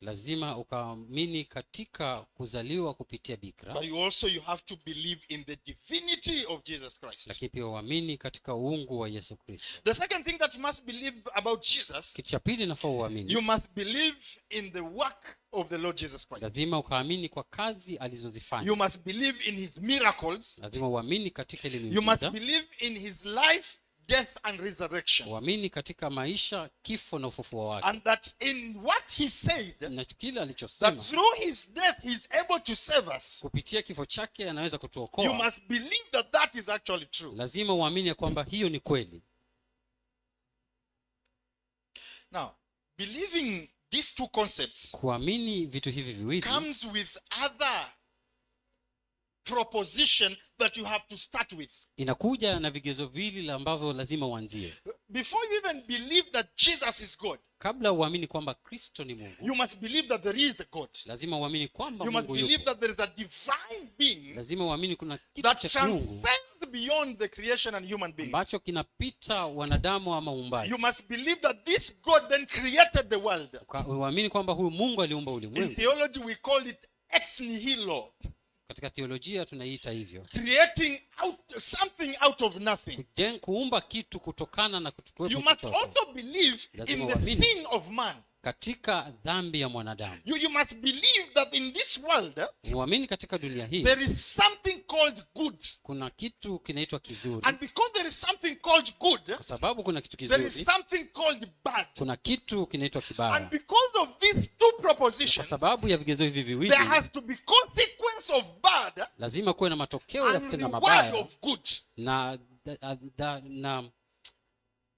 lazima ukaamini katika kuzaliwa kupitia bikira, But you have to believe in the divinity of Jesus Christ. lakini pia uamini katika uungu wa Yesu Kristo. The second thing that you must believe about Jesus, Kitu cha pili nafaa uamini, you must believe in the work of the Lord Jesus Christ. lazima ukaamini kwa kazi alizozifanya. You must believe in his miracles. Lazima uamini katika ile You must miujiza, believe in his life, death and resurrection. uamini katika maisha, kifo na ufufuo wake, And that in what he said, na kile that alichosema through his death he is able to save us. kupitia kifo chake anaweza You kutuokoa. must believe that that is actually true. Lazima uamini ya kwamba hiyo ni kweli. Now, believing these two concepts Kuamini vitu hivi viwili comes with other proposition that you have to start with. inakuja na vigezo vili ambavyo lazima uanzie. Before you even believe that Jesus is God, Kabla uamini kwamba Kristo ni Mungu, you must believe that there is a God. lazima uamini kwamba You must Mungu believe yupo. that there is a divine being Lazima uamini kuna kitu that cha Mungu transcends beyond the creation and human being. ambacho kinapita wanadamu ama uumbaji. You must believe that this God then created the world. Uamini kwamba huyu Mungu aliumba In ulimwengu. theology, we call it ex nihilo, Katika theolojia tunaiita hivyo, creating something out of nothing. kuumba kitu kutokana na kutokuwepo You must chochote. also believe Lazima in the uamini sin of man. katika dhambi ya mwanadamu. You must believe that in this world, Uamini katika dunia hii there is something called good. kuna kitu kinaitwa kizuri. And because there is something called good, Kwa sababu kuna kitu there is kizuri, something called bad. kuna kitu kinaitwa And kibaya. because of these two Kwa propositions, sababu ya vigezo hivi viwili, there has to be consequence of bad lazima kuwe na matokeo ya and kutenda reward mabaya of good. na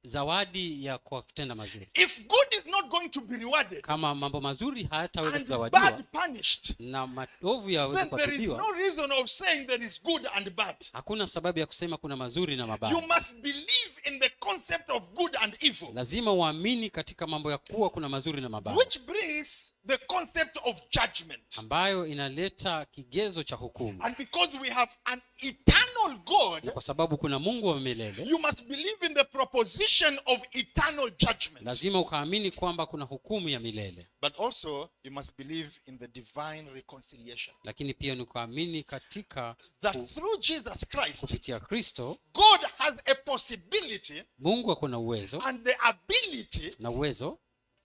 zawadi ya kwa kutenda mazuri. If good is not going to be rewarded Kama mambo mazuri hayataweza and kuzawadiwa bad punished, na maovu yaweze then there is kuadhibiwa, no reason of saying there is good and bad. hakuna sababu ya kusema kuna mazuri na You mabaya. must believe in the concept of good and evil, Lazima uamini katika mambo ya kuwa kuna mazuri na mabaya, which brings the concept of judgment. ambayo inaleta kigezo cha hukumu. And because we have an eternal God, Na kwa sababu kuna Mungu wa milele, you must believe in the proposition of eternal judgment. lazima ukaamini kwamba kuna hukumu ya milele, But also, you must believe in the divine reconciliation. lakini pia ni kuamini katika That through Jesus Christ, kupitia Kristo God has a possibility Mungu ako na uwezo and the ability na uwezo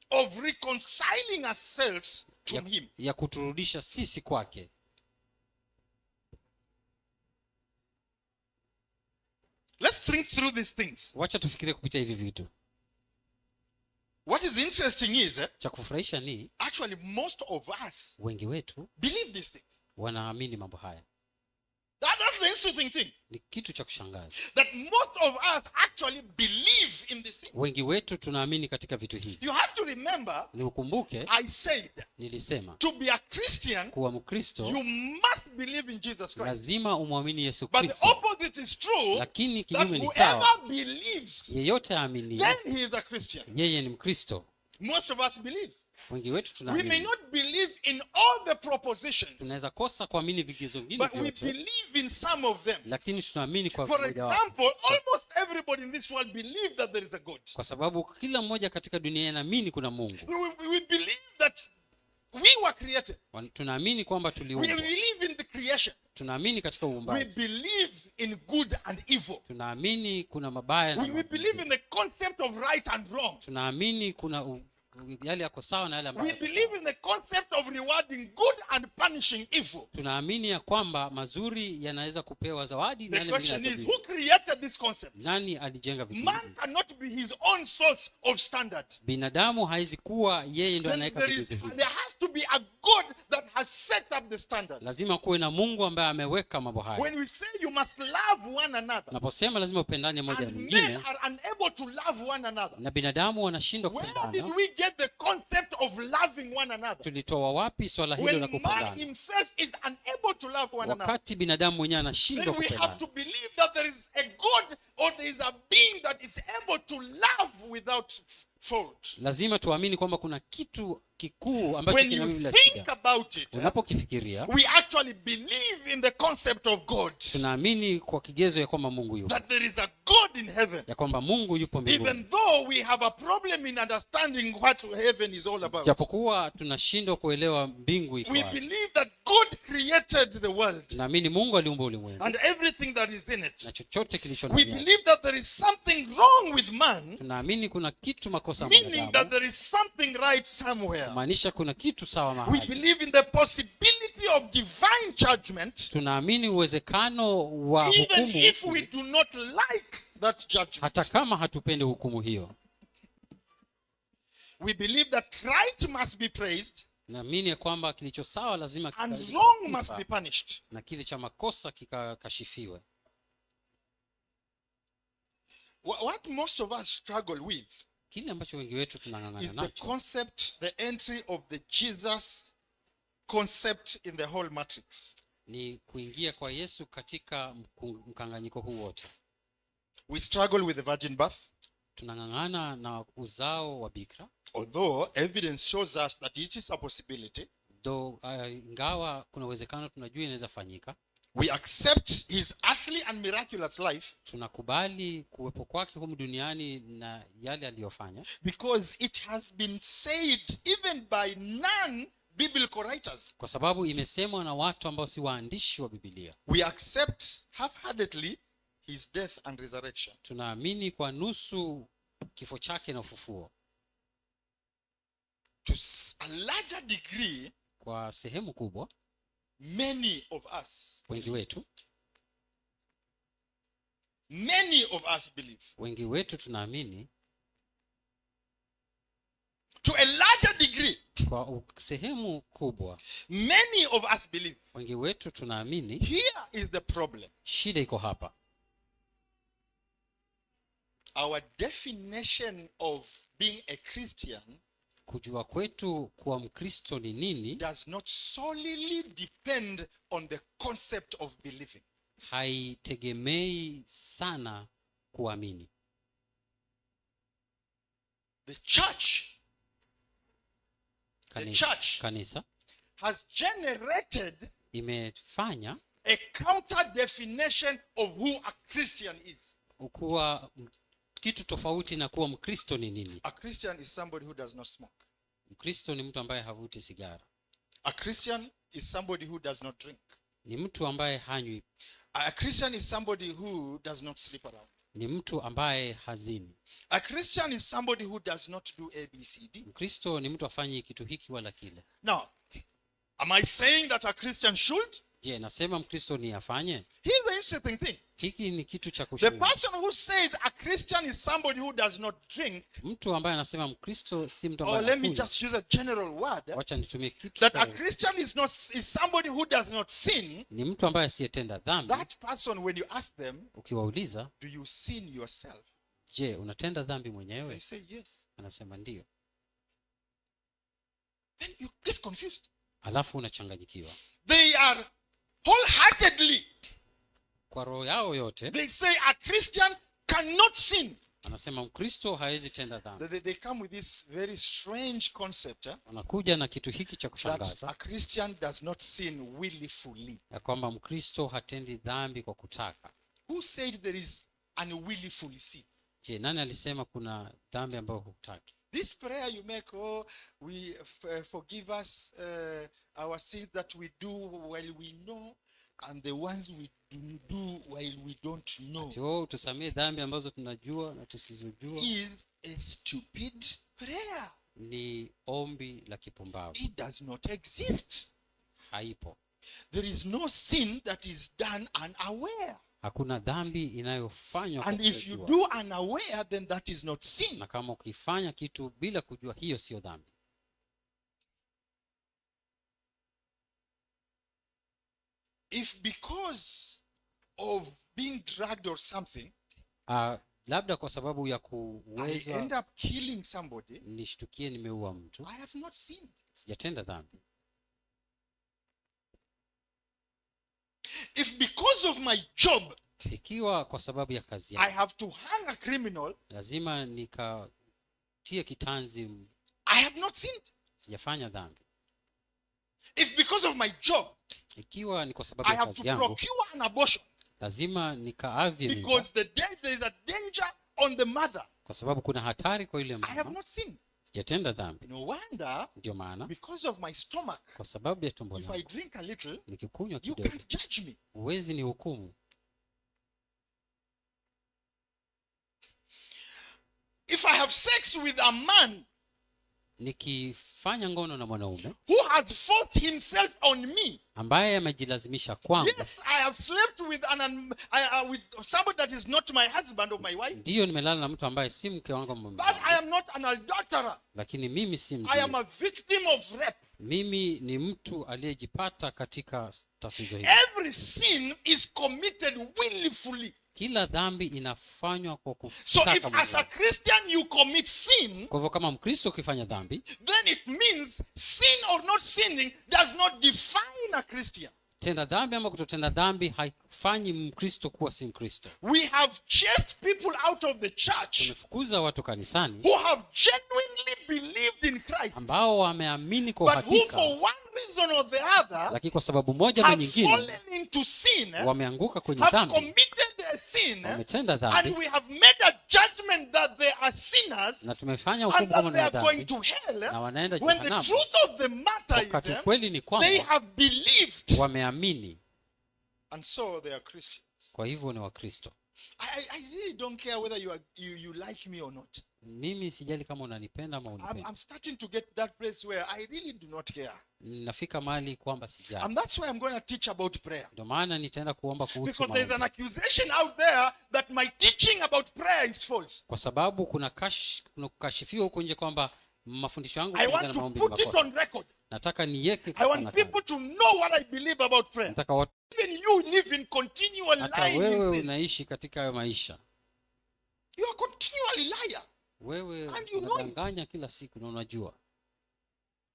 of reconciling ourselves to Him. ya kuturudisha sisi kwake. Let's think through these things. Wacha tufikirie kupitia hivi vitu. What is interesting is, Cha kufurahisha ni actually most of us wengi wetu believe these things. wanaamini mambo haya. That That's the interesting thing. Ni kitu cha kushangaza. That most of us actually believe in this thing. Wengi wetu tunaamini katika vitu hivi. You have to remember, Ni ukumbuke, I said, nilisema, to be a Christian, kuwa Mkristo you must believe in Jesus Christ. lazima umwamini Yesu But the Kristo. opposite is true, Lakini that kinyume ni sawa, whoever believes, yeyote aamini then he is a Christian. yeye ni Mkristo. Most of us believe. Wengi wetu We may tunaamini. not believe in all the propositions, Tunaweza kosa kuamini vigezo vingine but we vyote, believe in some of them. lakini tunaamini kwa For moja wapo. example, almost everybody in this world believes that there is a God. Kwa sababu kila mmoja katika dunia anaamini kuna Mungu. We believe that we were created. Tunaamini kwamba We tuliumbwa. believe in the creation. Tunaamini katika We uumbaji. believe in good and evil. Tunaamini kuna mabaya na We believe mazuri. in the concept of right and wrong. Tunaamini kuna yale yako sawa na yale We ambayo yako believe sawa. in the concept of rewarding good and punishing evil. Tunaamini ya kwamba mazuri yanaweza kupewa zawadi na The yale question mengine is, yatapewa. who created this concept? Nani alijenga vitu Man hivi? cannot be his own source of standard. Binadamu haizi kuwa yeye ndo Then anaweka vigezo hivi. there has to be a God that has set up the standard. Lazima kuwe na Mungu ambaye ameweka mambo haya. When we say you must love one another, Naposema lazima upendane moja na and men mwingine, are unable to love one another, na binadamu wanashindwa where did kupendana, we get the concept of loving one another? tulitoa wapi swala hilo When la man kupendana? himself is unable to love one another, Wakati binadamu mwenyewe then anashindwa we have kupendana, to believe that there is a God or there is a being that is able to love without fault. lazima tuamini kwamba kuna kitu kikuu ambacho When kina you bila think shida. about it, Unapokifikiria, we actually believe in the concept of God, tunaamini kwa kigezo ya kwamba Mungu yupo, that there is a God in heaven. ya kwamba Mungu yupo mbinguni. Even though we have a problem in understanding what heaven is all about, Japokuwa tunashindwa kuelewa mbingu iko we wapi. believe that God created the world Tunaamini Mungu aliumba ulimwengu and everything that is in na it. chochote kilicho We ndani yake. believe that there is something wrong with man, Tunaamini kuna kitu makosa meaning that mwanadamu, there is something right somewhere. maanisha kuna kitu sawa We mahali. believe in the possibility of divine judgment, Tunaamini uwezekano wa even hukumu, if we do not like that judgment. hata kama hatupendi hukumu hiyo. We believe that right must be praised Naamini ya kwamba kilicho sawa lazima and kika- wrong must be punished. na kile cha makosa kikakashifiwe. What most of us struggle with Kile ambacho wengi wetu is tunang'ang'ana the nacho concept, the entry of the Jesus concept in the whole matrix. ni kuingia kwa Yesu katika mkanganyiko huu wote. We struggle with the virgin birth, Tunang'ang'ana na uzao wa bikira, although evidence shows us that it is a possibility. ingawa kuna uwezekano tunajua inaweza fanyika. We accept his earthly and miraculous life Tunakubali kuwepo kwake humu duniani na yale aliyofanya, because it has been said even by non-biblical writers. kwa sababu imesemwa na watu ambao si waandishi wa Biblia. We accept half-heartedly his death and resurrection. Tunaamini kwa nusu kifo chake na ufufuo. To a larger degree, Kwa sehemu kubwa, many of us believe. wengi wetu tunaamini. To a larger degree, Kwa sehemu kubwa, many of us believe. wengi wetu tunaamini. Here is the problem. Shida iko hapa. Our definition of being a Christian Kujua kwetu kuwa Mkristo ni nini does not solely depend on the concept of believing. haitegemei sana kuamini. The church church Kanisa has generated imefanya a counter definition of who a Christian is. kuwa kitu tofauti na kuwa Mkristo ni nini. A Christian is somebody who does not smoke. Mkristo ni mtu ambaye havuti sigara. A Christian is somebody who does not drink. Ni mtu ambaye hanywi. A Christian is somebody who does not sleep around. Ni mtu ambaye hazini. A Christian is somebody who does not do ABCD. Mkristo ni mtu afanyi kitu hiki wala kile. Now, am I saying that a Christian should? Je, nasema Mkristo ni afanye? Here's the interesting thing. Hiki ni kitu cha The kushangaza. person who says a Christian is somebody who does not drink, Mtu ambaye anasema Mkristo si mtu or ambaye let me anakunywa. just use a general word, Wacha nitumie kitu that a cha, Christian is somebody who does not sin. ni mtu ambaye asiyetenda dhambi. That person, when you ask them, Ukiwauliza, do you sin yourself? je, unatenda dhambi They mwenyewe? say yes. Anasema ndio. Then you get confused. Alafu unachanganyikiwa. They are wholeheartedly, Kwa roho yao yote they say a Christian cannot sin. anasema Mkristo hawezi tenda dhambi. They come with this very strange concept Wanakuja na kitu hiki cha that kushangaza a Christian does not sin willfully. ya kwamba Mkristo hatendi dhambi kwa kutaka. Who said there is unwillful sin? Je, nani alisema kuna dhambi ambayo hutaki? This prayer you make, oh, we forgive us our sins that we do while we know, and the ones we do while we don't know, Tusamee dhambi ambazo tunajua na tusizojua. is a stupid prayer. Ni ombi la kipumbavu. It does not exist. Haipo. There is no sin that is done unaware. Hakuna dhambi inayofanywa kwa And if you kujua. do unaware, then that is not sin. Na kama ukifanya kitu bila kujua, hiyo sio dhambi. If because of being drugged or something, Labda kwa sababu ya I kuwezwa end up killing somebody, nishtukie nimeua mtu, I have not sinned. sijatenda dhambi. If because of my job, Ikiwa kwa sababu ya kazi I yangu have to hang a criminal, lazima nikatie kitanzi, I have not sinned. sijafanya dhambi. If because of my job, Ikiwa ni kwa sababu I ya have to kazi yangu procure an abortion, lazima nikaavye mimba, because there is a danger on the mother, kwa sababu kuna hatari kwa yule I have mama, not sinned. sijatenda dhambi. No wonder, Ndio maana because of my stomach, kwa sababu ya tumbo if I langu drink a little, nikikunywa you kidogo, can't judge me. huwezi ni hukumu. If I have sex with a man Nikifanya ngono na mwanaume who has forced himself on me, ambaye amejilazimisha kwangu, yes, I have slept with with somebody that is not my husband or my wife, ndiyo nimelala na mtu ambaye si mke wangu ama mume but wangu, I am not an adulterer. lakini mimi si I am mzini. a victim of rape. Mimi ni mtu aliyejipata katika tatizo hili. Every sin is committed willfully. Kila dhambi inafanywa kwa So if kutaka as a mwenyewe. Christian you commit sin, Kwa hivyo kama Mkristo ukifanya dhambi, then it means sin or not sinning does not define a Christian. tenda dhambi ama kutotenda dhambi haifanyi Mkristo kuwa si Mkristo. We have chased people out of the church Tumefukuza watu kanisani who have genuinely believed in Christ, ambao wameamini kwa but who uhakika, for one reason or the other lakini kwa sababu moja na have nyingine fallen into sin, wameanguka kwenye have dhambi, committed a sin, wametenda and dhambi, we have made a judgment that they are sinners na tumefanya and hukumu that kama they ni are going dhambi, to hell, na wanaenda when the jehanamu. truth of the matter Wakati is ukweli ni they kwamba have believed, wameamini, and so they are Christians. kwa hivyo ni Wakristo. I really don't care whether you like me or not. Mimi sijali kama unanipenda ama unipendi. I'm starting to get that place where I really do not care. Nafika mahali kwamba sijali. And that's why I'm going to teach about prayer. Ndio maana nitaenda kuomba kuhusu Because there's an maombi. accusation out there that my teaching about prayer is false. Kwa sababu kuna kukashifiwa huko nje kwamba mafundisho yangu I kulingana want na to maombi put it makosa. on record. Nataka niweke I katika want nakala. people to know what I believe about prayer. Nataka watu, Even you live in continual hata lying. wewe with it. unaishi katika hayo maisha. You are continually liar. Wewe And you know it. unadanganya kila siku na unajua.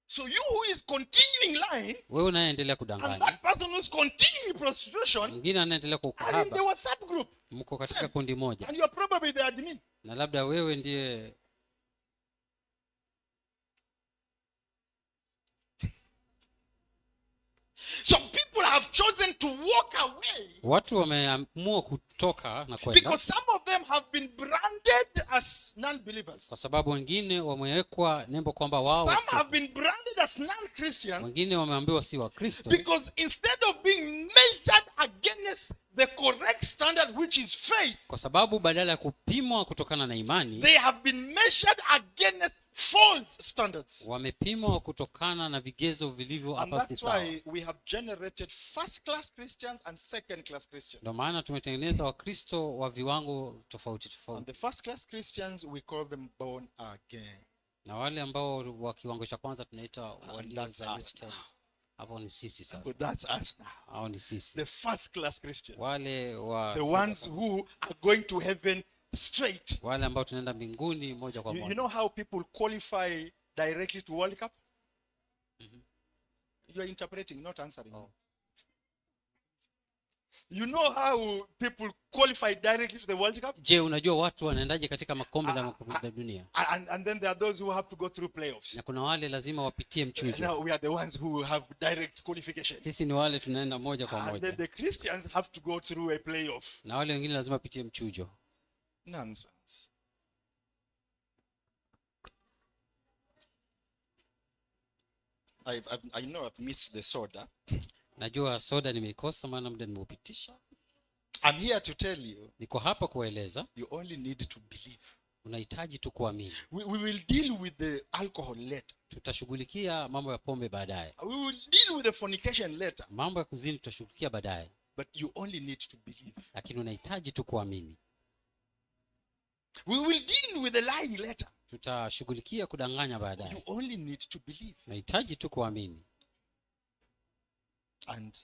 So you who is continuing lying, Wewe unaendelea and kudanganya, that person who is continuing prostitution, mwingine anaendelea kwa are in the ukahaba, WhatsApp group. mko katika kundi moja, And you are probably the admin. na labda wewe ndiye Some people have chosen to walk away watu wameamua kutoka na kwenda, because some of them have been branded as non-believers. kwa sababu wengine wamewekwa nembo kwamba wao Some si, have been branded as non-Christians wengine wameambiwa si wa Kristo, because instead of being measured against the correct standard, which is faith, kwa sababu badala ya kupimwa kutokana na imani they have been measured against false standards. Wamepimwa kutokana na vigezo vilivyo And hapa si that's sawa. why we have generated first-class Christians and second-class Christians. Ndio maana tumetengeneza Wakristo wa viwango tofauti And tofauti, the first-class Christians, we call them born again. na wale ambao wa kiwango cha kwanza tunaita that's waliozaliwa us tena. Hapo ni sisi sasa, But that's us now. hao ni sisi, The first-class Christians. wale wa The ones who are going to heaven straight. wale ambao tunaenda mbinguni moja kwa You moja. know how people qualify directly to World Cup? You are interpreting, not answering. Oh. You know how people qualify directly to the World Cup? Je, unajua watu wanaendaje katika makombe la dunia? And then there are those who have to go through playoffs. Na kuna wale lazima wapitie mchujo. Now we are the ones who have direct qualification. Sisi ni wale tunaenda moja kwa And then moja, the Christians have to go through a playoff. na wale wengine lazima wapitie mchujo. Nonsense. I know I've missed the soda. Najua soda nimeikosa, maana muda nimeupitisha. I'm here to tell you, Niko hapa kueleza, you only need to believe. unahitaji tu kuamini. We will deal with the alcohol later. Tutashughulikia mambo ya pombe baadaye, We will deal with the fornication later. mambo ya kuzini tutashughulikia baadaye, But you only need to believe. lakini unahitaji tu kuamini. We will deal with the lying later. Tutashughulikia kudanganya You baadaye, only need to believe. unahitaji tu kuamini. And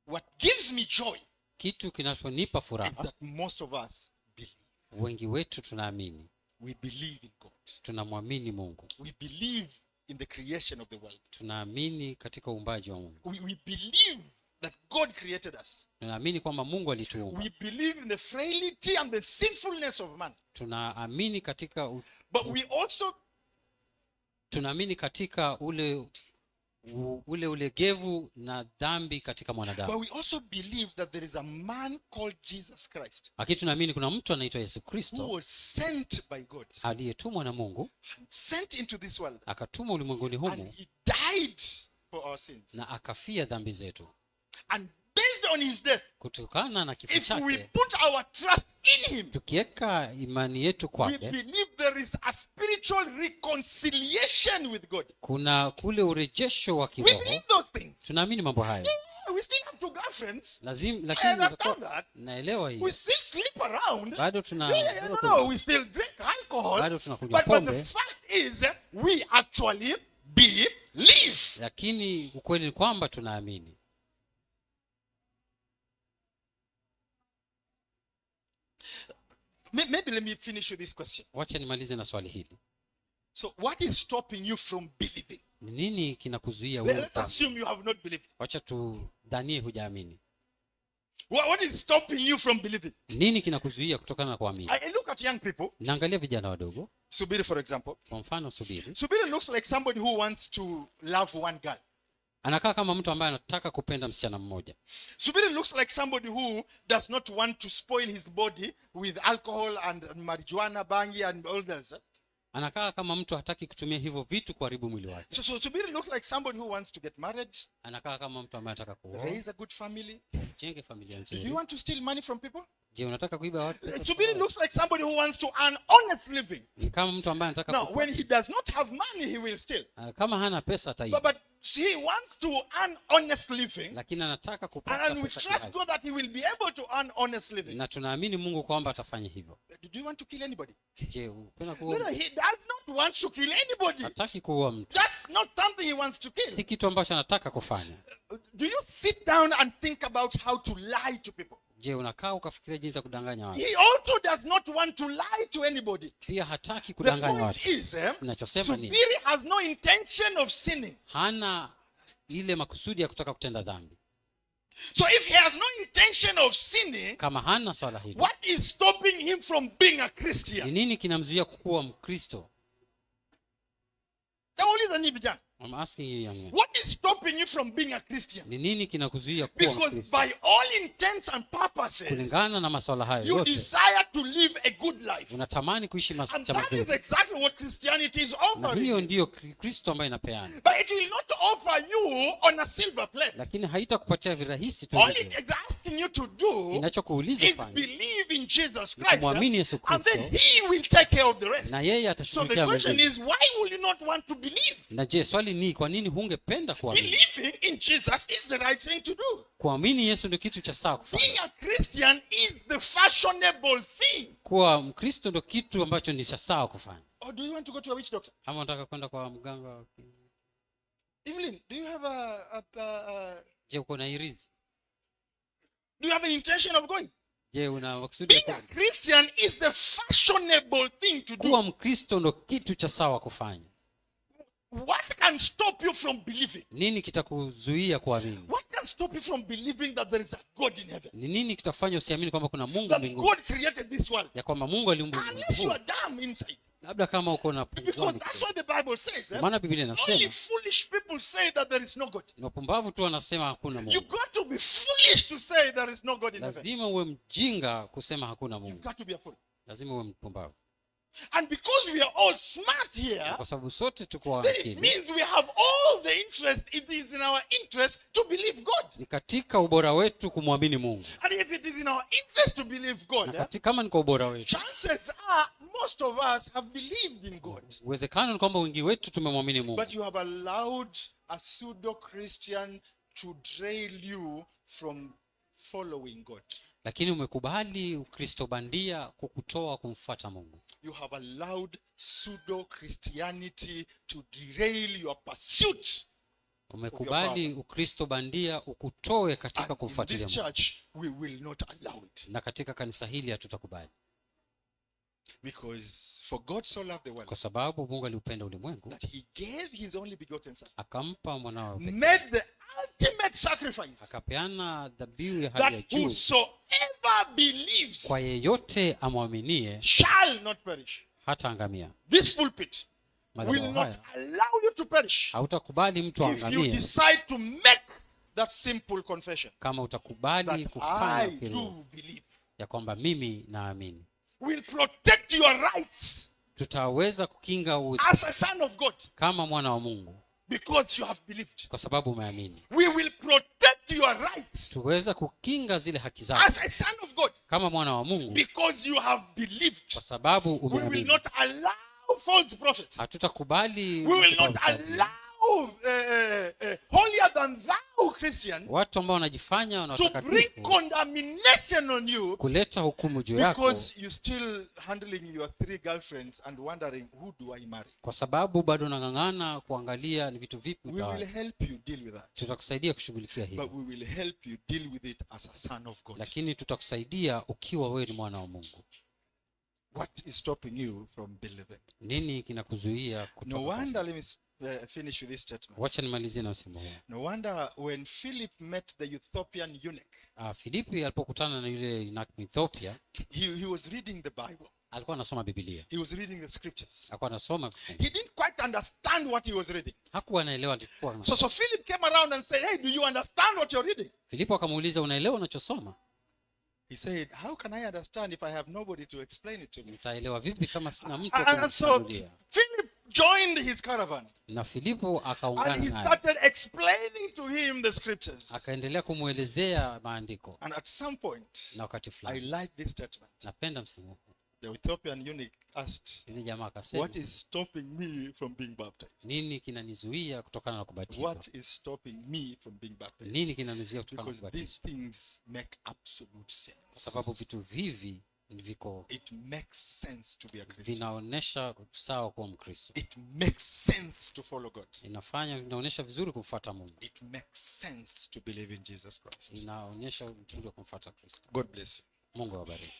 what gives me joy Kitu kinachonipa is furaha, that most of us believe. wengi wetu tunaamini, We believe in God. tunamwamini Mungu, We believe in the creation of the world. tunaamini katika uumbaji wa Mungu, We believe that God created us. tunaamini kwamba Mungu alituumba, We believe in the frailty and the sinfulness of man. tunaamini katika But we also ule ulegevu na dhambi katika mwanadamu. believe that there is a man called Jesus Christ Lakini tunaamini kuna mtu anaitwa Yesu who Kristo was sent by God, aliyetumwa na Mungu, sent into this world, akatumwa ulimwenguni and humu he died for our sins. na akafia dhambi zetu. And based on his death, Kutokana na kifo if we chake, put our trust in him, tukiweka imani yetu we kwake, believe there is a spiritual reconciliation with God. kuna kule urejesho wa We kiroho. believe those things. Tunaamini mambo hayo. We still have two girlfriends. Lakini understand that. naelewa We hiyo, still sleep around. bado tuna No, we still drink alcohol. bado tunakunywa But the pombe, fact is, we actually believe. lakini ukweli ni kwamba tunaamini. Maybe let me finish with this question. Wacha nimalize na swali hili. So, what is stopping you from believing? Ni nini kinakuzuia wewe? Let's assume you have not believed. Wacha tudhanie hujaamini. What is stopping you from believing? Nini kinakuzuia kutokana na kuamini? I look at young people. Naangalia vijana wadogo, Subiri, for example. kwa mfano Subiri. Subiri looks like somebody who wants to love one girl. Anakaa kama mtu ambaye anataka kupenda msichana mmoja. Subiri looks like somebody who does not want to spoil his body with alcohol and marijuana, bangi and all that. Anakaa kama mtu hataki kutumia hivyo vitu kuharibu mwili wake. So Subiri looks like somebody who wants to get married, Anakaa kama mtu ambaye anataka kuoa, raise a good family. jenge familia Do nzuri. you want to steal money from people? Je, unataka kuiba watu? Subiri looks like somebody who wants to earn honest living. Ni kama mtu ambaye anataka Now, when he does not have money, he will steal. kama hana pesa ataiba, But he wants to earn honest living. lakini anataka kupata And we pesa trust kihalali. God that he will be able to earn honest living. Na tunaamini Mungu kwamba atafanya hivyo. Do you want to kill anybody? Je, unapenda No, kuua? he does not want to kill anybody. Hataki kuua mtu. That's not something he wants to kill. Si kitu ambacho anataka kufanya. Do you sit down and think about how to lie to people? Je, unakaa ukafikiria jinsi ya kudanganya watu? He also does not want to lie to anybody. Pia hataki The kudanganya point watu. is, Ninachosema ni Subiri has no intention of sinning. hana ile makusudi ya kutaka kutenda dhambi. So if he has no intention of sinning, Kama hana swala hili, what is stopping him from being a ni Christian? nini kinamzuia kuwa Mkristo? Nauliza nyinyi vijana. I'm asking you young men. What is stopping stopping you from being a Christian? Ni nini kinakuzuia kuwa Because Mkristo? by all intents and purposes, Kulingana na masuala hayo you yote, desire to live a good life. unatamani kuishi And maisha that is mazuri, exactly what Christianity is na offering. hiyo ndiyo Kristo ambayo inapeana, But it will not offer you on a silver plate. lakini haitakupatia virahisi tu. All it is asking you to do Inachokuuliza is fanya believe in Jesus ni Christ, kumwamini Yesu and then Kristo, He will take care of the rest. na yeye So the atashughulikia question mengine. is, why will you not want to believe? Na je, swali ni kwa nini hungependa kuamini? Believing in Jesus is the right thing to do. Kuamini Yesu ndio kitu cha sawa kufanya. Being a Christian is the fashionable thing. Kuwa Mkristo ndio kitu ambacho ni cha sawa kufanya. Or do you want to go to a witch doctor? Ama unataka kwenda kwa mganga? Evelyn, do you have Je, uko na irizi? do you have an intention of going? Je, una makusudi ya Being a kwenda? Christian is the fashionable thing to Kuwa do. Mkristo ndio kitu cha sawa kufanya. What can stop you from believing? Nini kitakuzuia kuamini? What can stop you from believing that there is a God in heaven? Ni nini kitafanya usiamini kwamba kuna Mungu That mbinguni? God created this world? Ya kwamba Mungu aliumba ulimwengu Unless you huu. are dumb inside. Labda kama uko na Because pungwani. that's what the Bible says. Maana Biblia Only inasema foolish people say that there is no God. ni wapumbavu tu wanasema hakuna You Mungu. got to be foolish to say there is no God in heaven. Lazima uwe mjinga kusema hakuna You Mungu. got to be a fool. Lazima uwe mpumbavu. And because we are all smart Na here, kwa sababu sote tuko then it akili, means we have all the interest. It is in our interest to believe God. ni katika ubora wetu kumwamini Mungu. And if it is in our interest to believe Na God, kama ni kwa ubora wetu, chances are most of us have believed in God. uwezekano ni kwamba wengi wetu tumemwamini Mungu. But you have allowed a pseudo-Christian to derail you from following God. Lakini umekubali Ukristo bandia kukutoa kumfuata Mungu. You have allowed pseudo-Christianity to derail your pursuit. Umekubali Ukristo bandia ukutoe katika And in kufuatilia this Mungu. church, we will not allow it. Na katika kanisa hili hatutakubali. Because for God so loved the world Kwa sababu Mungu aliupenda ulimwengu, that he gave his only begotten son, akampa mwanawe pekee. made the ultimate sacrifice, Akapeana dhabihu ya hali ya that juu whosoever believes kwa yeyote amwaminie shall not perish. hata angamia. This pulpit will Madhabahu not haya allow you to perish hautakubali mtu if you angamie decide to make that simple confession kama utakubali that kufanya I hilo do believe. ya kwamba mimi naamini. Will protect your rights Tutaweza kukinga as a son of God kama mwana wa Mungu because you have believed. kwa sababu umeamini. We will protect your rights Tuweza kukinga zile haki zako as a son of God kama mwana wa Mungu because you have believed. kwa sababu We will umeamini. not allow false prophets. Hatutakubali We will mtu not katikati. allow holier than thou Christian Watu ambao wanajifanya wana to bring watakatifu condemnation on you kuleta hukumu juu yako because you still handling your 3 girlfriends and wondering, who do I marry? kwa sababu bado unang'ang'ana kuangalia ni vitu vipi We will utawala. help you deal with that, Tutakusaidia kushughulikia but hilo, we will help you deal with it as a son of God. lakini tutakusaidia ukiwa wewe ni mwana wa Mungu. What is stopping you from believing? Nini kinakuzuia No kutoka? wonder, let me finish with this statement. Wacha nimalizie na usemo huu. No wonder when Philip met the Ethiopian eunuch, Filipi alipokutana na yule eunuch Ethiopia, he was reading the Bible. alikuwa anasoma Biblia. He was reading the scriptures. Alikuwa anasoma vifungu. He didn't quite understand what he was reading. Hakuwa anaelewa alikuwa So anasoma. Philip came around and said, hey, do you understand what you're reading? Filipo akamuuliza unaelewa unachosoma? He said, how can I understand if I have nobody to explain it to me? Nitaelewa vipi kama sina mtu wa And so kunifafanulia? Philip joined his caravan Na Filipo and akaungana he naye. started explaining to him the scriptures. Akaendelea kumwelezea maandiko. And at some point, Na wakati I fulani like this statement. napenda msemo huu. The Ethiopian eunuch asked, Yule jamaa akasema, what is stopping me from being baptized? nini kinanizuia kutokana na kubatizwa? What is stopping me from being baptized? Nini kinanizuia kutokana na Because these kubatizwa? things make absolute Kwa sababu sense. vitu hivi viko It makes sense to be a Christian. vinaonesha sawa kuwa Mkristo. It makes sense to follow God. Inaonyesha vizuri kumfuata Mungu. It makes sense to believe in Jesus Christ. Inaonyesha vizuri kumfuata Kristo. God bless you. Mungu awabariki.